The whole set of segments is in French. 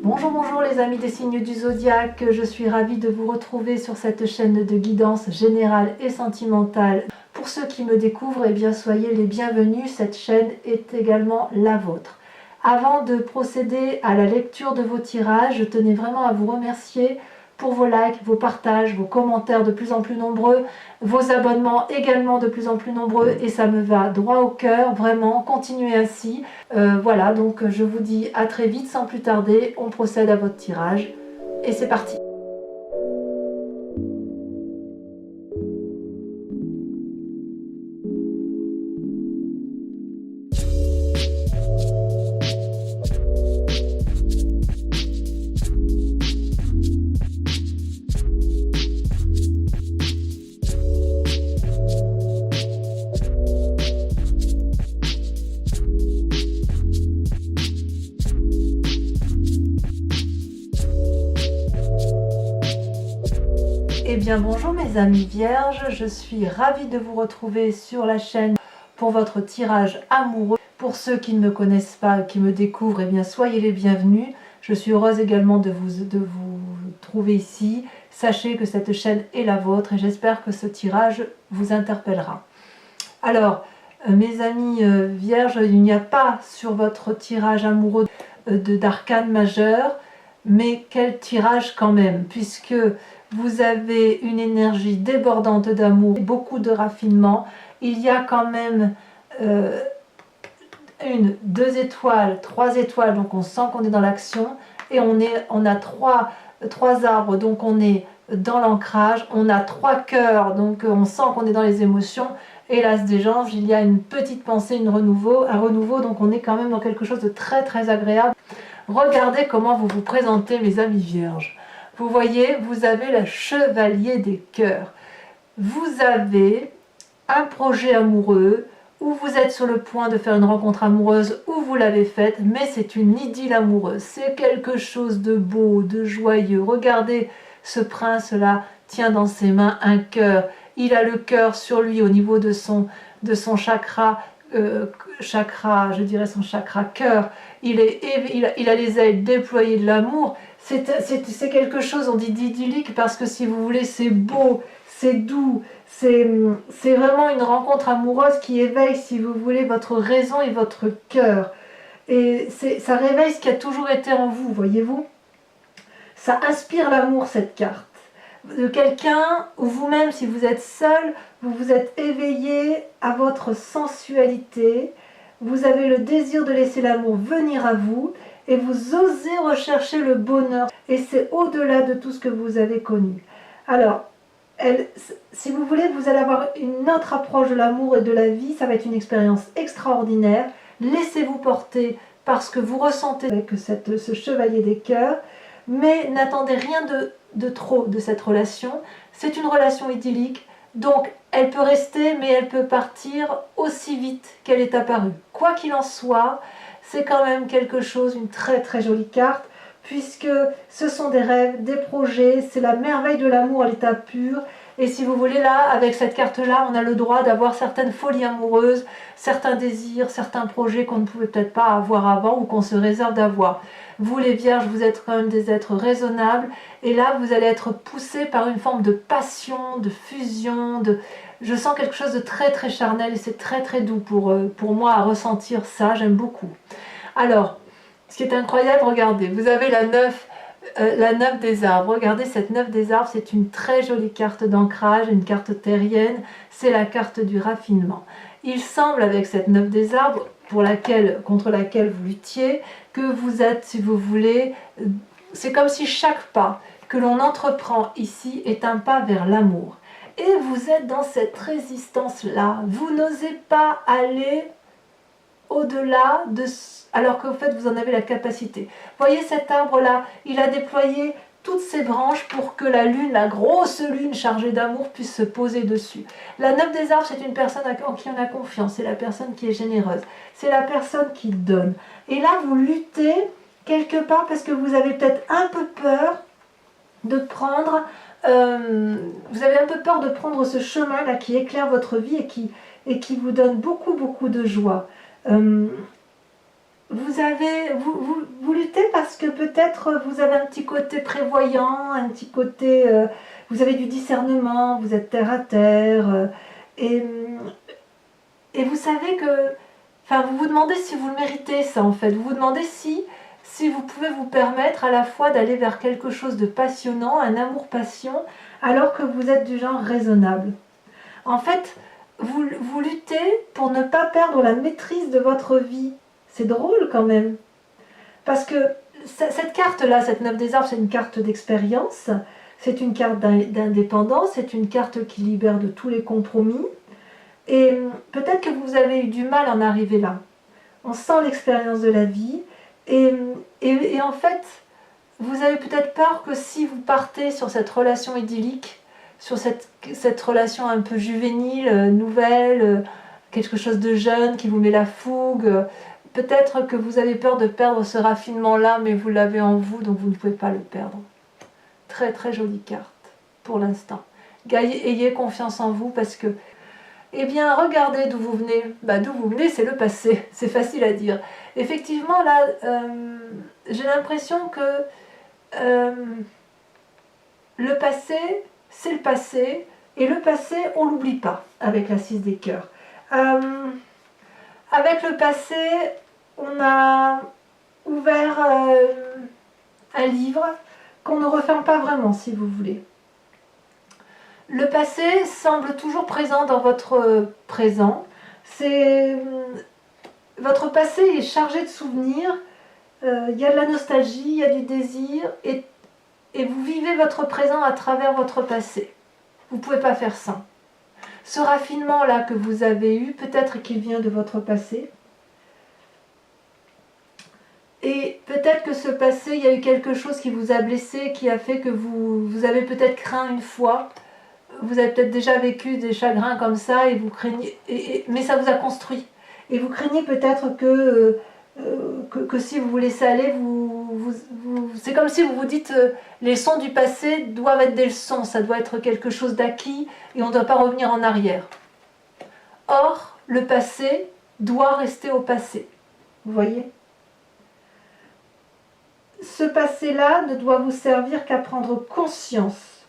Bonjour, bonjour les amis des signes du zodiaque, je suis ravie de vous retrouver sur cette chaîne de guidance générale et sentimentale. Pour ceux qui me découvrent, eh bien soyez les bienvenus, cette chaîne est également la vôtre. Avant de procéder à la lecture de vos tirages, je tenais vraiment à vous remercier pour vos likes, vos partages, vos commentaires de plus en plus nombreux, vos abonnements également de plus en plus nombreux et ça me va droit au cœur, vraiment, continuez ainsi. Voilà, donc je vous dis à très vite sans plus tarder, on procède à votre tirage et c'est parti. Eh bien bonjour mes amis vierges, je suis ravie de vous retrouver sur la chaîne pour votre tirage amoureux. Pour ceux qui ne me connaissent pas, qui me découvrent, eh bien soyez les bienvenus. Je suis heureuse également de vous trouver ici. Sachez que cette chaîne est la vôtre et j'espère que ce tirage vous interpellera. Alors mes amis vierges, il n'y a pas sur votre tirage amoureux d'arcane majeur, mais quel tirage quand même, puisque vous avez une énergie débordante d'amour, beaucoup de raffinement. Il y a quand même une, 2 étoiles, 3 étoiles, donc on sent qu'on est dans l'action. Et on a trois arbres, donc on est dans l'ancrage. On a 3 cœurs, donc on sent qu'on est dans les émotions. Et l'as des anges, il y a une petite pensée, un renouveau, donc on est quand même dans quelque chose de très très agréable. Regardez comment vous vous présentez mes amis vierges. Vous voyez, vous avez le chevalier des cœurs. Vous avez un projet amoureux, ou vous êtes sur le point de faire une rencontre amoureuse, ou vous l'avez faite, mais c'est une idylle amoureuse. C'est quelque chose de beau, de joyeux. Regardez, ce prince-là tient dans ses mains un cœur. Il a le cœur sur lui au niveau de son chakra, je dirais son chakra cœur. Il a les ailes déployées de l'amour. C'est quelque chose, on dit d'idyllique, parce que si vous voulez, c'est beau, c'est doux, c'est vraiment une rencontre amoureuse qui éveille, si vous voulez, votre raison et votre cœur. Et ça réveille ce qui a toujours été en vous, voyez-vous. Ça inspire l'amour, cette carte. De quelqu'un, ou vous-même, si vous êtes seul, vous vous êtes éveillé à votre sensualité, vous avez le désir de laisser l'amour venir à vous, et vous osez rechercher le bonheur. Et c'est au-delà de tout ce que vous avez connu. Alors, si vous voulez, vous allez avoir une autre approche de l'amour et de la vie. Ça va être une expérience extraordinaire. Laissez-vous porter par ce que vous ressentez avec ce chevalier des cœurs. Mais n'attendez rien de trop de cette relation. C'est une relation idyllique. Donc, elle peut rester, mais elle peut partir aussi vite qu'elle est apparue. Quoi qu'il en soit, c'est quand même quelque chose, une très très jolie carte, puisque ce sont des rêves, des projets, c'est la merveille de l'amour à l'état pur. Et si vous voulez, là, avec cette carte-là, on a le droit d'avoir certaines folies amoureuses, certains désirs, certains projets qu'on ne pouvait peut-être pas avoir avant ou qu'on se réserve d'avoir. Vous les vierges, vous êtes quand même des êtres raisonnables, et là, vous allez être poussés par une forme de passion, de fusion, je sens quelque chose de très très charnel, et c'est très très doux pour moi à ressentir ça, j'aime beaucoup. Alors, ce qui est incroyable, regardez, vous avez la 9 des arbres. Regardez cette 9 des arbres, c'est une très jolie carte d'ancrage, une carte terrienne, c'est la carte du raffinement. Il semble avec cette 9 des arbres, contre laquelle vous luttiez, que vous êtes, si vous voulez, c'est comme si chaque pas que l'on entreprend ici est un pas vers l'amour. Et vous êtes dans cette résistance-là, vous n'osez pas aller au-delà alors qu'en fait vous en avez la capacité. Voyez cet arbre-là, il a déployé toutes ses branches pour que la lune, la grosse lune chargée d'amour, puisse se poser dessus. La 9 des arbres, c'est une personne en qui on a confiance, c'est la personne qui est généreuse, c'est la personne qui donne. Et là, vous luttez quelque part parce que vous avez peut-être un peu peur de prendre, ce chemin-là qui éclaire votre vie et qui vous donne beaucoup, beaucoup de joie. vous luttez parce que peut-être vous avez un petit côté prévoyant, un petit côté, vous avez du discernement, vous êtes terre à terre, et, et vous savez que, enfin, vous vous demandez si vous le méritez, ça en fait. Vous vous demandez si vous pouvez vous permettre à la fois d'aller vers quelque chose de passionnant, un amour-passion, alors que vous êtes du genre raisonnable. En fait, vous luttez pour ne pas perdre la maîtrise de votre vie. C'est drôle quand même. Parce que cette carte-là, cette 9 des arbres, c'est une carte d'expérience, c'est une carte d'indépendance, c'est une carte qui libère de tous les compromis. Et peut-être que vous avez eu du mal à en arriver là. On sent l'expérience de la vie. Et en fait, vous avez peut-être peur que si vous partez sur cette relation idyllique, sur cette relation un peu juvénile, nouvelle, quelque chose de jeune qui vous met la fougue, peut-être que vous avez peur de perdre ce raffinement-là, mais vous l'avez en vous, donc vous ne pouvez pas le perdre. Très très jolie carte, pour l'instant. Ayez confiance en vous, parce que, eh bien, regardez d'où vous venez. D'où vous venez, c'est le passé, c'est facile à dire. Effectivement, là, j'ai l'impression que le passé, c'est le passé, et le passé, on l'oublie pas, avec la 6 des cœurs. Avec le passé, on a ouvert un livre qu'on ne referme pas vraiment, si vous voulez. Le passé semble toujours présent dans votre présent. Votre passé est chargé de souvenirs, il y a de la nostalgie, il y a du désir, et vous vivez votre présent à travers votre passé. Vous ne pouvez pas faire sans. Ce raffinement-là que vous avez eu, peut-être qu'il vient de votre passé. Et peut-être que ce passé, il y a eu quelque chose qui vous a blessé, qui a fait que vous avez peut-être craint une fois. Vous avez peut-être déjà vécu des chagrins comme ça, et vous craignez, mais ça vous a construit. Et vous craignez peut-être que si vous vous laissez aller, c'est comme si vous vous dites les sons du passé doivent être des leçons, ça doit être quelque chose d'acquis et on ne doit pas revenir en arrière. Or, le passé doit rester au passé. Vous voyez ? Ce passé-là ne doit vous servir qu'à prendre conscience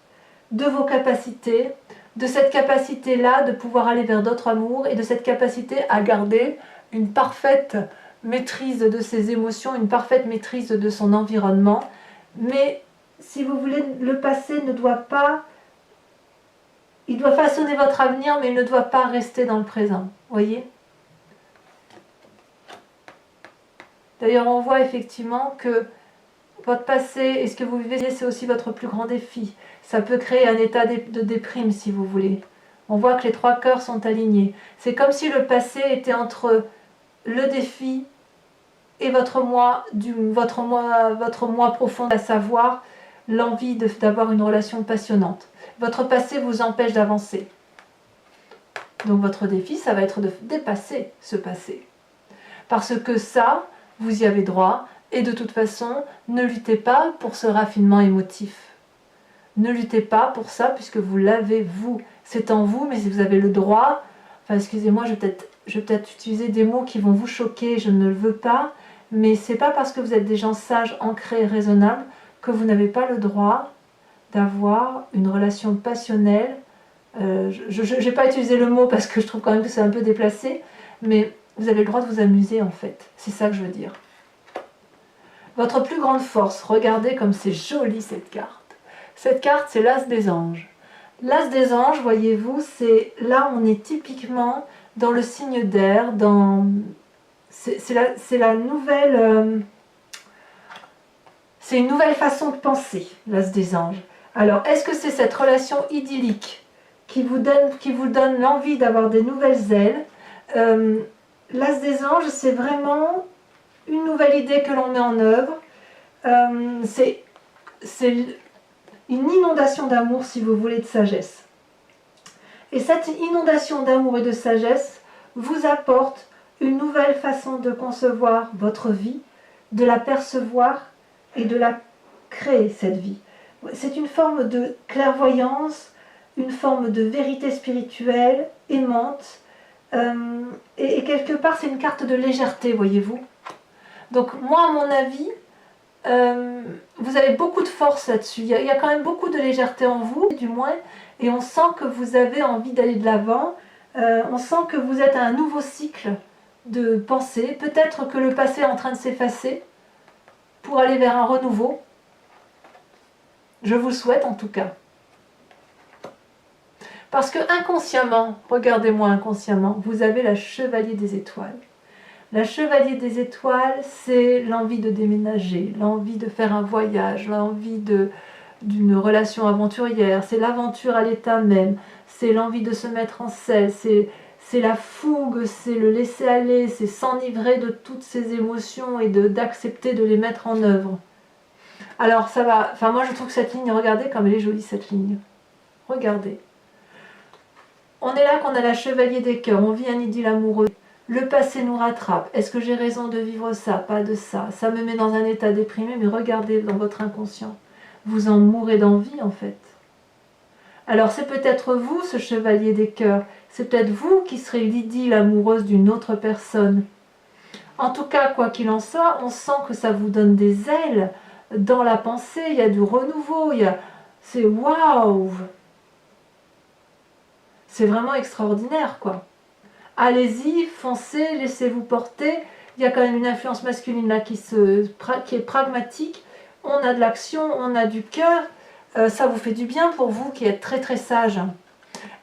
de vos capacités, de cette capacité-là de pouvoir aller vers d'autres amours et de cette capacité à garder une parfaite maîtrise de ses émotions, une parfaite maîtrise de son environnement. Mais si vous voulez, le passé ne doit pas... Il doit façonner votre avenir, mais il ne doit pas rester dans le présent. Voyez ? D'ailleurs, on voit effectivement que votre passé et ce que vous vivez, c'est aussi votre plus grand défi. Ça peut créer un état de déprime, si vous voulez. On voit que les 3 cœurs sont alignés. C'est comme si le passé était entre le défi et votre moi profond, à savoir l'envie d'avoir une relation passionnante. Votre passé vous empêche d'avancer. Donc votre défi, ça va être de dépasser ce passé. Parce que ça, vous y avez droit, et de toute façon, ne luttez pas pour ce raffinement émotif. Ne luttez pas pour ça, puisque vous l'avez, vous. C'est en vous, mais vous avez le droit... Enfin, excusez-moi, je vais peut-être utiliser des mots qui vont vous choquer, je ne le veux pas, mais c'est pas parce que vous êtes des gens sages, ancrés, raisonnables, que vous n'avez pas le droit d'avoir une relation passionnelle. Je n'ai pas utilisé le mot parce que je trouve quand même que c'est un peu déplacé, mais vous avez le droit de vous amuser en fait. C'est ça que je veux dire. Votre plus grande force, regardez comme c'est joli cette carte. Cette carte, c'est l'As des anges. L'As des anges, voyez-vous, c'est là on est typiquement dans le signe d'air, c'est la nouvelle... c'est une nouvelle façon de penser, l'As des anges. Alors, est-ce que c'est cette relation idyllique qui vous donne l'envie d'avoir des nouvelles ailes? L'As des anges, c'est vraiment une nouvelle idée que l'on met en œuvre. C'est une inondation d'amour, si vous voulez, de sagesse. Et cette inondation d'amour et de sagesse vous apporte une nouvelle façon de concevoir votre vie, de la percevoir et de la créer, cette vie. C'est une forme de clairvoyance, une forme de vérité spirituelle, aimante, et quelque part c'est une carte de légèreté, voyez-vous. Donc moi, à mon avis, vous avez beaucoup de force là-dessus. Il y a quand même beaucoup de légèreté en vous, du moins, et on sent que vous avez envie d'aller de l'avant. On sent que vous êtes à un nouveau cycle de pensée. Peut-être que le passé est en train de s'effacer pour aller vers un renouveau. Je vous le souhaite en tout cas. Parce que inconsciemment, regardez-moi inconsciemment, vous avez la chevalier des étoiles. La chevalier des étoiles, c'est l'envie de déménager, l'envie de faire un voyage, l'envie d'une relation aventurière, c'est l'aventure à l'état même, c'est l'envie de se mettre en selle, c'est la fougue, c'est le laisser aller, c'est s'enivrer de toutes ces émotions et d'accepter de les mettre en œuvre. Alors ça va, enfin moi je trouve que cette ligne, regardez comme elle est jolie cette ligne. Regardez. On est là qu'on a la chevalier des cœurs, on vit un idylle amoureux. Le passé nous rattrape. Est-ce que j'ai raison de vivre ça? Pas de ça. Ça me met dans un état déprimé, mais regardez dans votre inconscient. Vous en mourrez d'envie en fait. Alors c'est peut-être vous ce chevalier des cœurs. C'est peut-être vous qui serez l'idylle amoureuse d'une autre personne. En tout cas, quoi qu'il en soit, on sent que ça vous donne des ailes dans la pensée. Il y a du renouveau. C'est waouh! C'est vraiment extraordinaire quoi. Allez-y, foncez, laissez-vous porter. Il y a quand même une influence masculine là qui est pragmatique. On a de l'action, on a du cœur. Ça vous fait du bien pour vous qui êtes très très sage.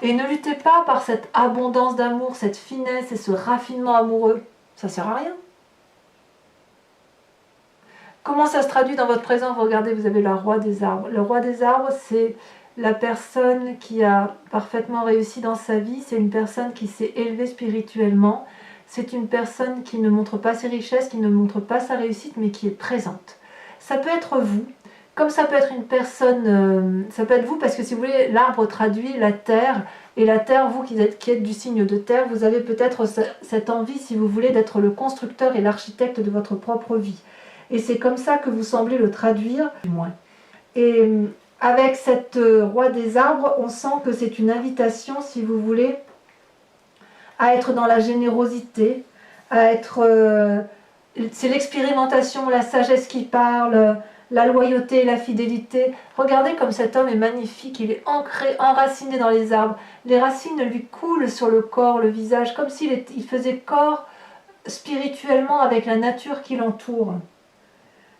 Et ne luttez pas par cette abondance d'amour, cette finesse et ce raffinement amoureux. Ça sert à rien. Comment ça se traduit dans votre présent? Vous regardez, vous avez le roi des arbres. Le roi des arbres, c'est la personne qui a parfaitement réussi dans sa vie. C'est une personne qui s'est élevée spirituellement. C'est une personne qui ne montre pas ses richesses, qui ne montre pas sa réussite, mais qui est présente. Ça peut être vous, comme ça peut être une personne, ça peut être vous, parce que si vous voulez, l'arbre traduit la terre, et la terre, vous qui êtes du signe de terre, vous avez peut-être cette envie, si vous voulez, d'être le constructeur et l'architecte de votre propre vie. Et c'est comme ça que vous semblez le traduire, du moins. Et avec cette roi des arbres, on sent que c'est une invitation, si vous voulez, à être dans la générosité, à être... c'est l'expérimentation, la sagesse qui parle, la loyauté, la fidélité. Regardez comme cet homme est magnifique, il est ancré, enraciné dans les arbres. Les racines lui coulent sur le corps, le visage, comme s'il faisait corps spirituellement avec la nature qui l'entoure.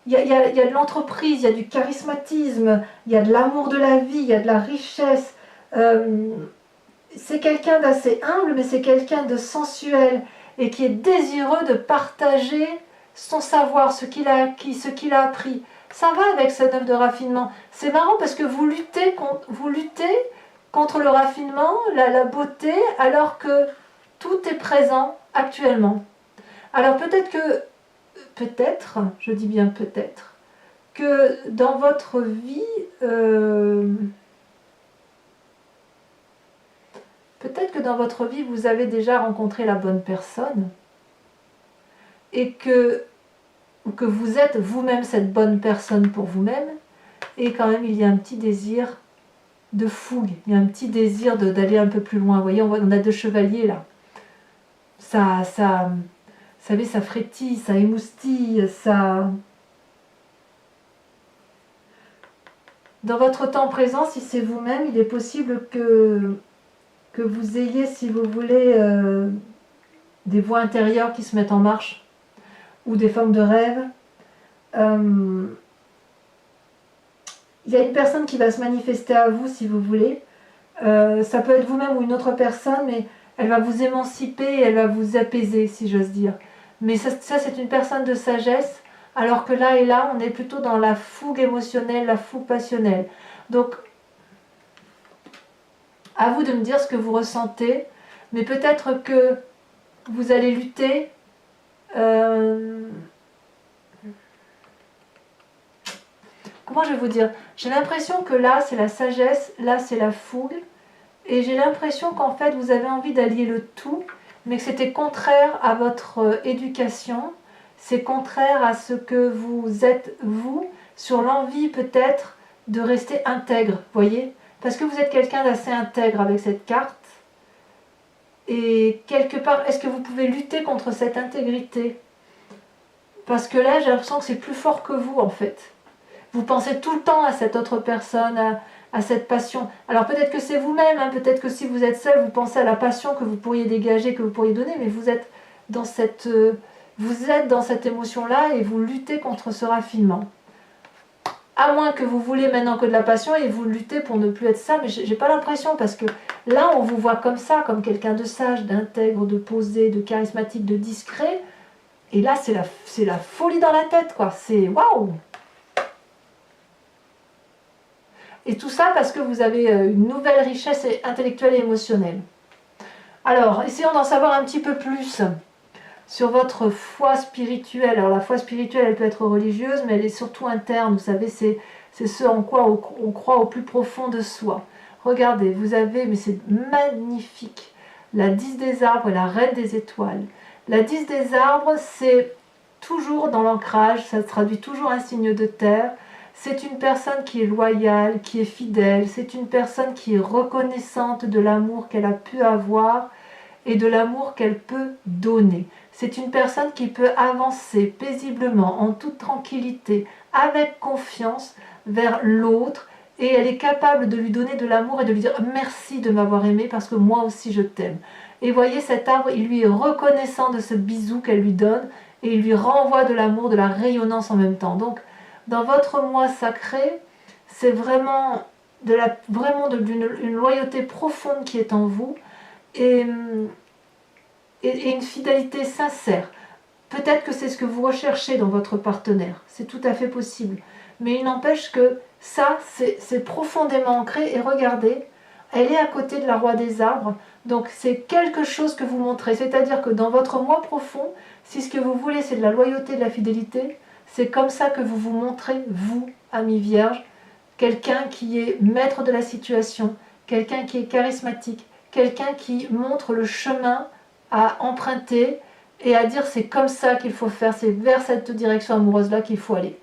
Il y a de l'entreprise, il y a du charismatisme, il y a de l'amour de la vie, il y a de la richesse. C'est quelqu'un d'assez humble, mais c'est quelqu'un de sensuel et qui est désireux de partager son savoir, ce qu'il a acquis, ce qu'il a appris. Ça va avec cette œuvre de raffinement. C'est marrant parce que vous luttez contre le raffinement, la beauté, alors que tout est présent actuellement. Alors peut-être, je dis bien peut-être, que dans votre vie, vous avez déjà rencontré la bonne personne et que vous êtes vous-même cette bonne personne pour vous-même, et quand même il y a un petit désir de fougue, il y a un petit désir d'aller un peu plus loin. Vous voyez, on a deux chevaliers là. Vous savez, ça frétille, ça émoustille, ça... Dans votre temps présent, si c'est vous-même, il est possible que vous ayez, si vous voulez, des voix intérieures qui se mettent en marche, ou des formes de rêve. Il y a une personne qui va se manifester à vous, si vous voulez. Ça peut être vous-même ou une autre personne, mais elle va vous émanciper, elle va vous apaiser, si j'ose dire. Mais ça c'est une personne de sagesse, alors que là et là, on est plutôt dans la fougue émotionnelle, la fougue passionnelle. Donc, à vous de me dire ce que vous ressentez, mais peut-être que vous allez lutter. Comment je vais vous dire? J'ai l'impression que là, c'est la sagesse, là, c'est la fougue. Et j'ai l'impression qu'en fait, vous avez envie d'allier le tout, mais que c'était contraire à votre éducation. C'est contraire à ce que vous êtes, vous, sur l'envie peut-être de rester intègre, voyez? Parce que vous êtes quelqu'un d'assez intègre avec cette carte. Et quelque part, est-ce que vous pouvez lutter contre cette intégrité? Parce que là, j'ai l'impression que c'est plus fort que vous, en fait. Vous pensez tout le temps à cette autre personne, à cette passion. Alors peut-être que c'est vous-même, hein, peut-être que si vous êtes seul, vous pensez à la passion que vous pourriez dégager, que vous pourriez donner, mais vous êtes dans cette émotion-là et vous luttez contre ce raffinement. À moins que vous voulez maintenant que de la passion et vous luttez pour ne plus être ça, mais j'ai pas l'impression, parce que là on vous voit comme ça, comme quelqu'un de sage, d'intègre, de posé, de charismatique, de discret, et là c'est la folie dans la tête, quoi, c'est waouh! Et tout ça parce que vous avez une nouvelle richesse intellectuelle et émotionnelle. Alors, essayons d'en savoir un petit peu plus sur votre foi spirituelle. Alors la foi spirituelle, elle peut être religieuse, mais elle est surtout interne. Vous savez, c'est ce en quoi on croit au plus profond de soi. Regardez, vous avez, mais c'est magnifique, la 10 des arbres et la reine des étoiles. La 10 des arbres, c'est toujours dans l'ancrage, ça se traduit toujours un signe de terre. C'est une personne qui est loyale, qui est fidèle. C'est une personne qui est reconnaissante de l'amour qu'elle a pu avoir et de l'amour qu'elle peut donner. C'est une personne qui peut avancer paisiblement, en toute tranquillité, avec confiance vers l'autre, et elle est capable de lui donner de l'amour et de lui dire merci de m'avoir aimé parce que moi aussi je t'aime. Et voyez, cet arbre, il lui est reconnaissant de ce bisou qu'elle lui donne et il lui renvoie de l'amour, de la rayonnance en même temps. Donc, dans votre moi sacré, c'est vraiment une loyauté profonde qui est en vous et une fidélité sincère. Peut-être que c'est ce que vous recherchez dans votre partenaire, c'est tout à fait possible. Mais il n'empêche que ça, c'est profondément ancré. Et regardez, elle est à côté de la roi des arbres, donc c'est quelque chose que vous montrez. C'est-à-dire que dans votre moi profond, si ce que vous voulez c'est de la loyauté, de la fidélité, c'est comme ça que vous vous montrez, vous, ami vierge, quelqu'un qui est maître de la situation, quelqu'un qui est charismatique, quelqu'un qui montre le chemin à emprunter et à dire c'est comme ça qu'il faut faire, c'est vers cette direction amoureuse-là qu'il faut aller.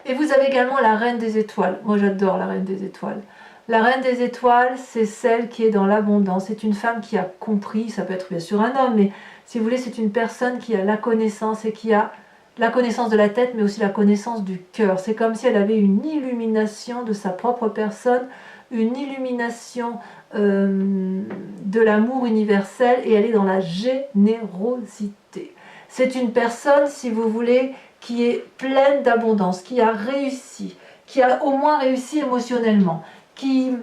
Et vous avez également la reine des étoiles. Moi j'adore la reine des étoiles. La reine des étoiles, c'est celle qui est dans l'abondance. C'est une femme qui a compris, ça peut être bien sûr un homme, mais si vous voulez, c'est une personne qui a la connaissance et qui a la connaissance de la tête, mais aussi la connaissance du cœur. C'est comme si elle avait une illumination de sa propre personne, une illumination de l'amour universel, et elle est dans la générosité. C'est une personne, si vous voulez, qui est pleine d'abondance, qui a réussi, qui a au moins réussi émotionnellement, qui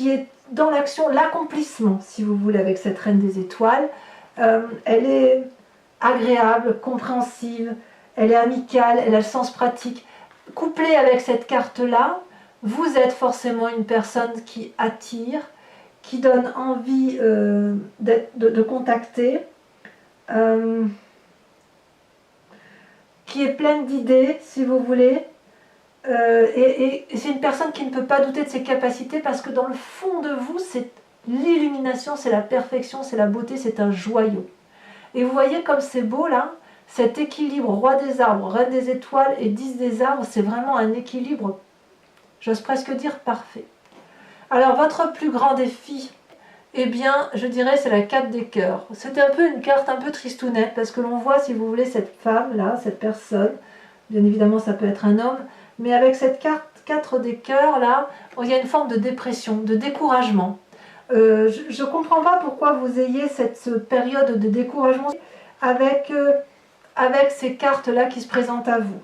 est dans l'action, l'accomplissement, si vous voulez, avec cette reine des étoiles. Elle est agréable, compréhensive, elle est amicale, elle a le sens pratique. Couplée avec cette carte-là, vous êtes forcément une personne qui attire, qui donne envie de contacter, qui est pleine d'idées, si vous voulez. Et c'est une personne qui ne peut pas douter de ses capacités parce que dans le fond de vous, c'est l'illumination, c'est la perfection, c'est la beauté, c'est un joyau. Et vous voyez comme c'est beau là, cet équilibre, roi des arbres, reine des étoiles et 10 des arbres, c'est vraiment un équilibre, j'ose presque dire parfait. Alors votre plus grand défi, eh bien je dirais c'est la 4 des cœurs. C'est un peu une carte un peu tristounette parce que l'on voit, si vous voulez, cette femme là, cette personne, bien évidemment ça peut être un homme, mais avec cette carte 4 des cœurs là, il y a une forme de dépression, de découragement. Je ne comprends pas pourquoi vous ayez cette période de découragement avec ces cartes là qui se présentent à vous.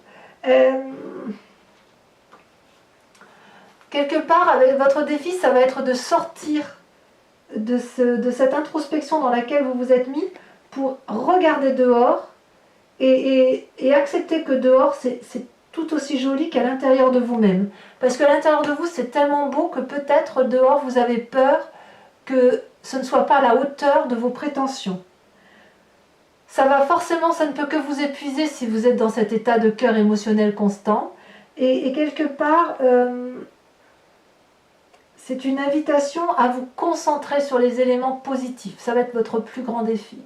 Quelque part, avec votre défi, ça va être de sortir de cette introspection dans laquelle vous vous êtes mis pour regarder dehors et accepter que dehors c'est tout aussi joli qu'à l'intérieur de vous-même. Parce que à l'intérieur de vous, c'est tellement beau que peut-être dehors, vous avez peur que ce ne soit pas à la hauteur de vos prétentions. Ça ne peut que vous épuiser si vous êtes dans cet état de cœur émotionnel constant. Et quelque part, c'est une invitation à vous concentrer sur les éléments positifs. Ça va être votre plus grand défi.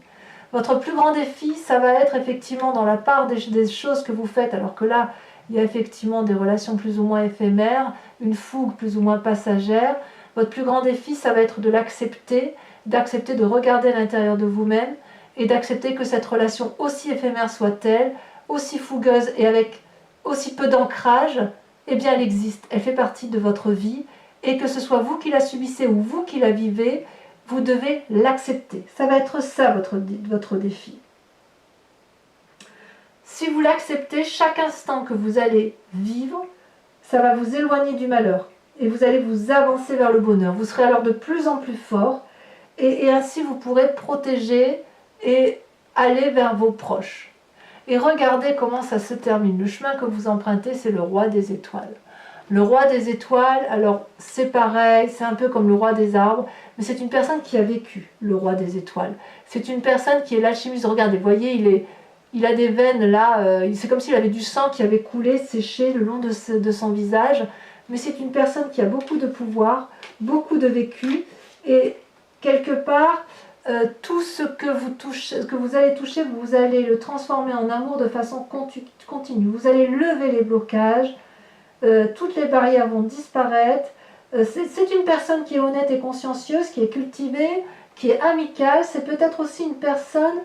Votre plus grand défi, ça va être effectivement dans la part des choses que vous faites, alors que là, il y a effectivement des relations plus ou moins éphémères, une fougue plus ou moins passagère. Votre plus grand défi, ça va être de l'accepter, d'accepter de regarder à l'intérieur de vous-même et d'accepter que cette relation, aussi éphémère soit-elle, aussi fougueuse et avec aussi peu d'ancrage, eh bien elle existe, elle fait partie de votre vie, et que ce soit vous qui la subissez ou vous qui la vivez, vous devez l'accepter. Ça va être ça votre défi. Si vous l'acceptez, chaque instant que vous allez vivre, ça va vous éloigner du malheur et vous allez vous avancer vers le bonheur. Vous serez alors de plus en plus fort et ainsi vous pourrez protéger et aller vers vos proches. Et regardez comment ça se termine. Le chemin que vous empruntez, c'est le roi des étoiles. Le roi des étoiles, alors c'est pareil, c'est un peu comme le roi des arbres, mais c'est une personne qui a vécu, le roi des étoiles. C'est une personne qui est l'alchimiste. Regardez, vous voyez, il a des veines là, c'est comme s'il avait du sang qui avait coulé, séché le long de son visage, mais c'est une personne qui a beaucoup de pouvoir, beaucoup de vécu, et quelque part, tout ce que vous allez toucher, vous allez le transformer en amour de façon continue. Vous allez lever les blocages, toutes les barrières vont disparaître. C'est une personne qui est honnête et consciencieuse, qui est cultivée, qui est amicale. C'est peut-être aussi une personne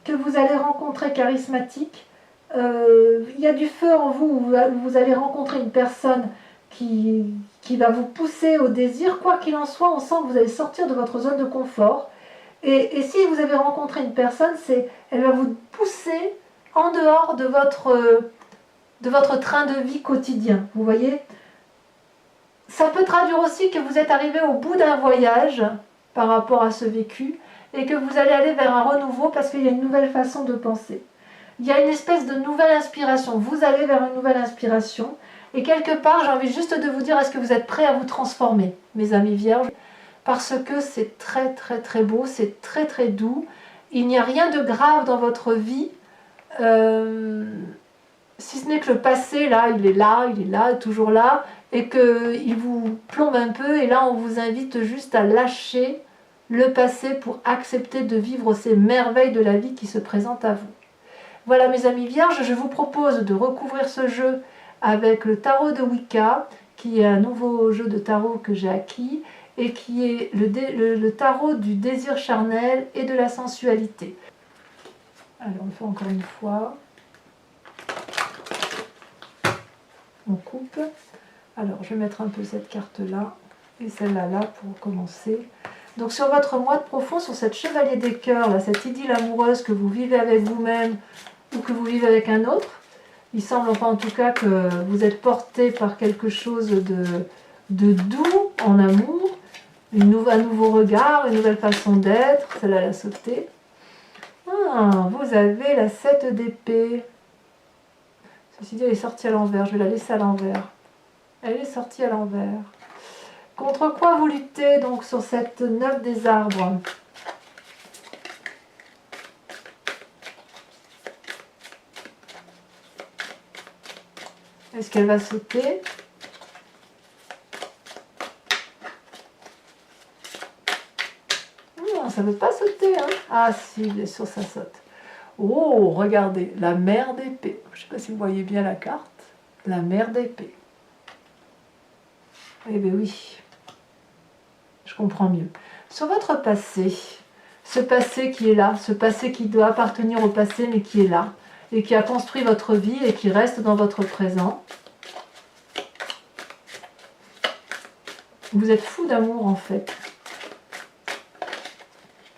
que vous allez rencontrer charismatique. Il y a du feu en vous, vous allez rencontrer une personne qui va vous pousser au désir. Quoi qu'il en soit, on sent que vous allez sortir de votre zone de confort. Et si vous avez rencontré une personne, elle va vous pousser en dehors de votre train de vie quotidien. Vous voyez, ça peut traduire aussi que vous êtes arrivé au bout d'un voyage par rapport à ce vécu et que vous allez aller vers un renouveau parce qu'il y a une nouvelle façon de penser. Il y a une espèce de nouvelle inspiration. Vous allez vers une nouvelle inspiration et quelque part, j'ai envie juste de vous dire, est-ce que vous êtes prêts à vous transformer, mes amis vierges? Parce que c'est très très très beau, c'est très très doux. Il n'y a rien de grave dans votre vie. Si ce n'est que le passé, là, il est là, toujours là, et qu'il vous plombe un peu, et là on vous invite juste à lâcher le passé pour accepter de vivre ces merveilles de la vie qui se présentent à vous. Voilà mes amis vierges, je vous propose de recouvrir ce jeu avec le tarot de Wicca, qui est un nouveau jeu de tarot que j'ai acquis, et qui est le tarot du désir charnel et de la sensualité. Allez, on le fait encore une fois. On coupe. Alors, je vais mettre un peu cette carte-là et celle-là là pour commencer. Donc, sur votre moite profond, sur cette chevalier des cœurs, là, cette idylle amoureuse que vous vivez avec vous-même ou que vous vivez avec un autre, il semble enfin en tout cas que vous êtes porté par quelque chose de doux en amour, un nouveau regard, une nouvelle façon d'être. Celle-là, elle a sauté. Ah, vous avez la 7 d'épée. Ceci dit, elle est sortie à l'envers. Je vais la laisser à l'envers. Elle est sortie à l'envers. Contre quoi vous luttez donc sur cette 9 des arbres? Est-ce qu'elle va sauter? Non, ça ne veut pas sauter. Hein. Ah si, bien sûr, ça saute. Oh, regardez, la mer d'épée. Je ne sais pas si vous voyez bien la carte. La mer d'épée. Eh bien oui, je comprends mieux. Sur votre passé, ce passé qui est là, ce passé qui doit appartenir au passé mais qui est là, et qui a construit votre vie et qui reste dans votre présent. Vous êtes fou d'amour en fait.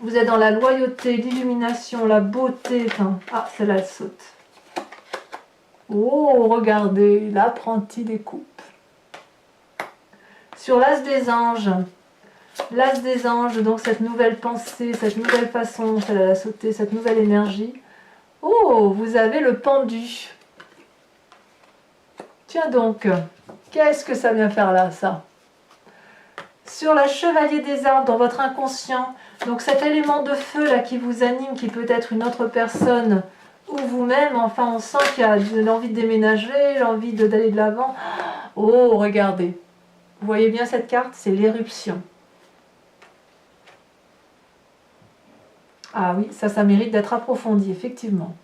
Vous êtes dans la loyauté, l'illumination, la beauté. Enfin, ah, celle-là, elle saute. Oh, regardez, l'apprenti des coupes. Sur l'as des anges, donc cette nouvelle pensée, cette nouvelle façon, celle-là, a sauté, cette nouvelle énergie. Oh, vous avez le pendu. Tiens donc, qu'est-ce que ça vient faire là, ça? Sur la chevalier des arbres, dans votre inconscient, donc cet élément de feu là qui vous anime, qui peut être une autre personne ou vous-même, enfin on sent qu'il y a l'envie de déménager, l'envie d'aller de l'avant. Oh, regardez, vous voyez bien cette carte, c'est l'éruption. Ah oui, ça mérite d'être approfondi, effectivement.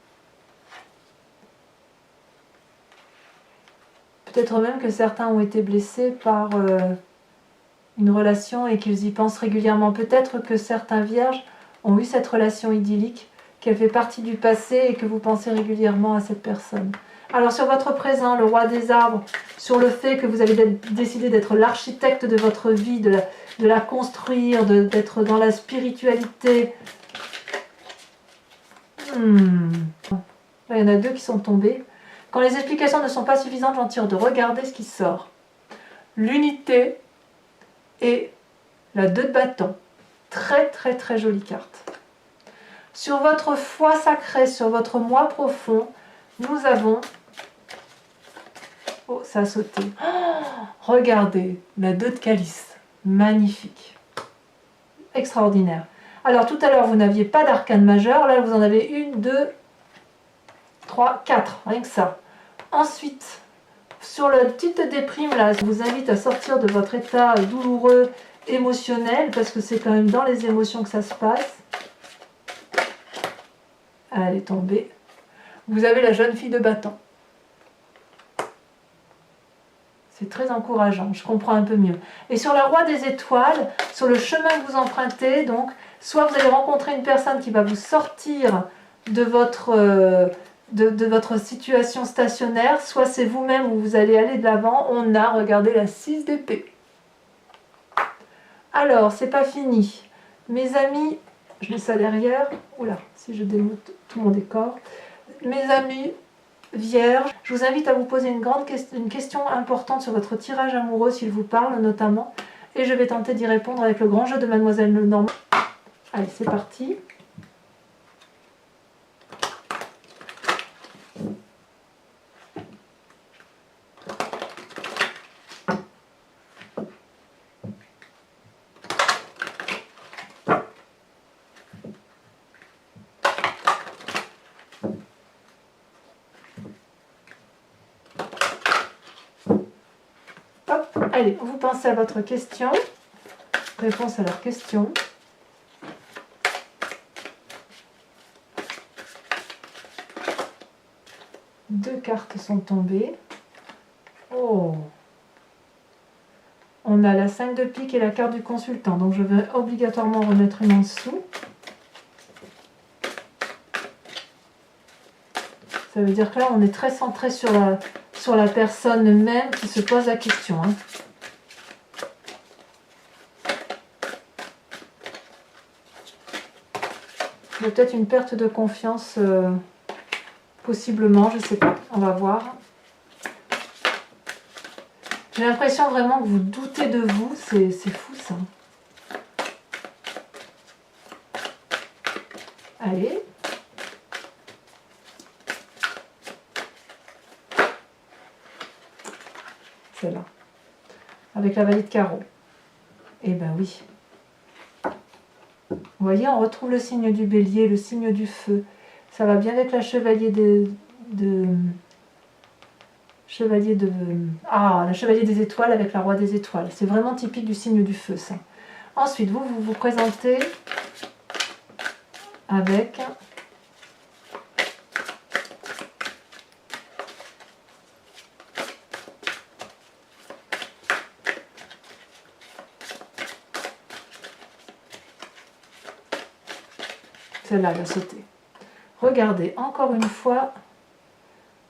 Peut-être même que certains ont été blessés par une relation et qu'ils y pensent régulièrement. Peut-être que certains vierges ont eu cette relation idyllique qu'elle fait partie du passé et que vous pensez régulièrement à cette personne. Alors sur votre présent, le roi des arbres, sur le fait que vous avez décidé d'être l'architecte de votre vie, de la construire, d'être dans la spiritualité. Là, il y en a deux qui sont tombés. Quand les explications ne sont pas suffisantes, j'en tire de regarder ce qui sort. L'unité et la 2 de bâton. Très très très jolie carte. Sur votre foi sacrée, sur votre moi profond, nous avons... Oh, ça a sauté. Oh, regardez, la 2 de calice. Magnifique. Extraordinaire. Alors, tout à l'heure, vous n'aviez pas d'arcane majeur. Là, vous en avez 1, 2, 3, 4. Rien que ça. Ensuite, sur la petite déprime, là, je vous invite à sortir de votre état douloureux, émotionnel, parce que c'est quand même dans les émotions que ça se passe. Elle est tombée. Vous avez la jeune fille de bâton. C'est très encourageant, je comprends un peu mieux. Et sur la roi des étoiles, sur le chemin que vous empruntez, donc, soit vous allez rencontrer une personne qui va vous sortir de votre situation stationnaire, soit c'est vous-même où vous allez aller de l'avant. On a regardé la 6 d'épée. Alors, c'est pas fini. Mes amis, je mets ça derrière. Oula, si je démonte tout mon décor. Mes amis vierges, je vous invite à vous poser une question importante sur votre tirage amoureux, s'il vous parle notamment. Et je vais tenter d'y répondre avec le grand jeu de Mademoiselle Lenormand. Allez, c'est parti. Allez, vous pensez à votre question. Réponse à leur question. Deux cartes sont tombées. Oh! On a la 5 de pique et la carte du consultant. Donc je vais obligatoirement remettre une en dessous. Ça veut dire que là, on est très centré sur la personne même qui se pose la question. Hein. Il y a peut-être une perte de confiance, possiblement, je ne sais pas. On va voir. J'ai l'impression vraiment que vous doutez de vous. C'est fou, ça. Allez. Celle-là. Avec la valide carreau. Eh ben oui. Vous voyez, on retrouve le signe du bélier, le signe du feu. Ça va bien avec la chevalier la chevalier des étoiles avec la roi des étoiles. C'est vraiment typique du signe du feu, ça. Ensuite, vous vous présentez avec celle-là, elle a sauté. Regardez, encore une fois,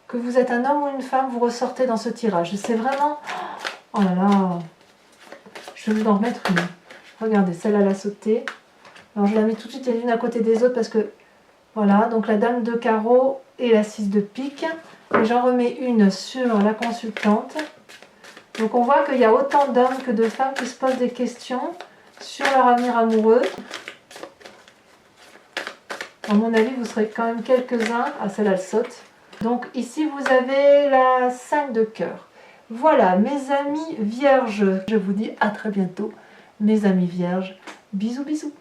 que vous êtes un homme ou une femme, vous ressortez dans ce tirage. C'est vraiment... Oh là là! Je vais vous en remettre une. Regardez, celle-là, elle a sauté. Alors, je la mets tout de suite les unes à côté des autres parce que... Voilà, donc la dame de carreau et la 6 de pique. Et j'en remets une sur la consultante. Donc, on voit qu'il y a autant d'hommes que de femmes qui se posent des questions sur leur avenir amoureux. À mon avis, vous serez quand même quelques-uns. Ah, celle-là, elle saute. Donc ici, vous avez la 5 de cœur. Voilà, mes amis vierges. Je vous dis à très bientôt, mes amis vierges. Bisous, bisous.